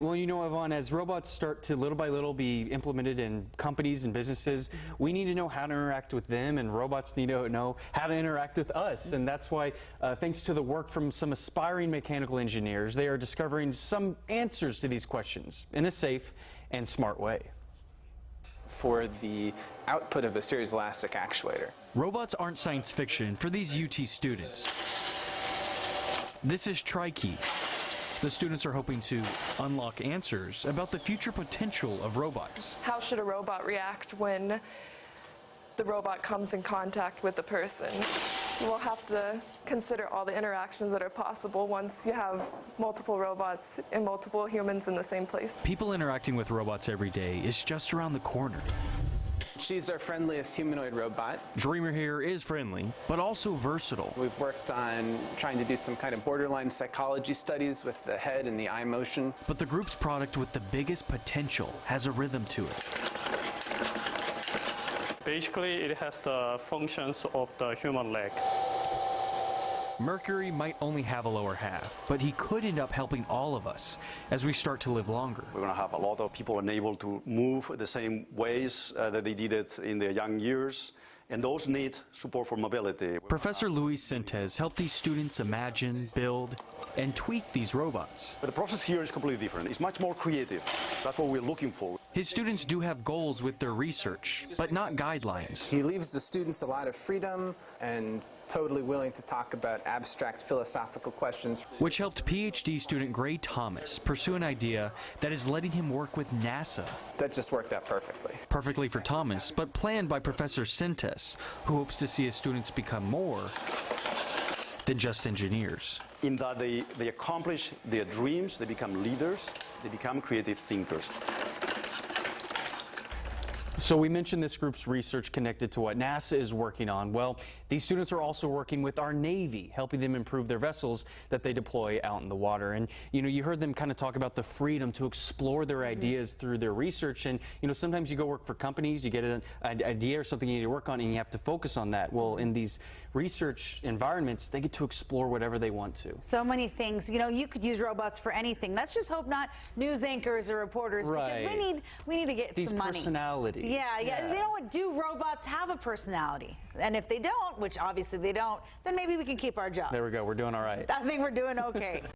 Well, Yvonne, as robots start to little by little be implemented in companies and businesses, we need to know how to interact with them, and robots need to know how to interact with us. And that's why, thanks to the work from some aspiring mechanical engineers, they are discovering some answers to these questions in a safe and smart way. For the output of the series elastic actuator. Robots aren't science fiction for these UT students. This is Tri-Key. The students are hoping to unlock answers about the future potential of robots. How should a robot react when the robot comes in contact with the person? We'll have to consider all the interactions that are possible once you have multiple robots and multiple humans in the same place. People interacting with robots every day is just around the corner. She's our friendliest humanoid robot. Dreamer here is friendly, but also versatile. We've worked on trying to do some kind of borderline psychology studies with the head and the eye motion. But the group's product with the biggest potential has a rhythm to it. Basically, it has the functions of the human leg. Mercury might only have a lower half, but he could end up helping all of us as we start to live longer. We're going to have a lot of people unable to move the same ways that they did it in their young years, and those need support for mobility. Professor Luis Sentes helped these students imagine, build, and tweak these robots. But the process here is completely different. It's much more creative. That's what we're looking for. His students do have goals with their research, but not guidelines. He leaves the students a lot of freedom and totally willing to talk about abstract philosophical questions. Which helped PhD student Gray Thomas pursue an idea that is letting him work with NASA. That just worked out perfectly. Perfectly for Thomas, but planned by Professor Sentes, who hopes to see his students become more than just engineers. In that they accomplish their dreams, they become leaders, they become creative thinkers. So we mentioned this group's research connected to what NASA is working on. Well, these students are also working with our Navy, helping them improve their vessels that they deploy out in the water. And, you heard them kind of talk about the freedom to explore their ideas through their research. And, sometimes you go work for companies, you get an idea or something you need to work on, and you have to focus on that. Well, in these research environments, they get to explore whatever they want to. So many things. You could use robots for anything. Let's just hope not news anchors or reporters, right. Because we need to get these some money. Personalities. Yeah. You know what? Do robots have a personality? And if they don't, which obviously they don't, then maybe we can keep our jobs. There we go. We're doing all right. I think we're doing okay.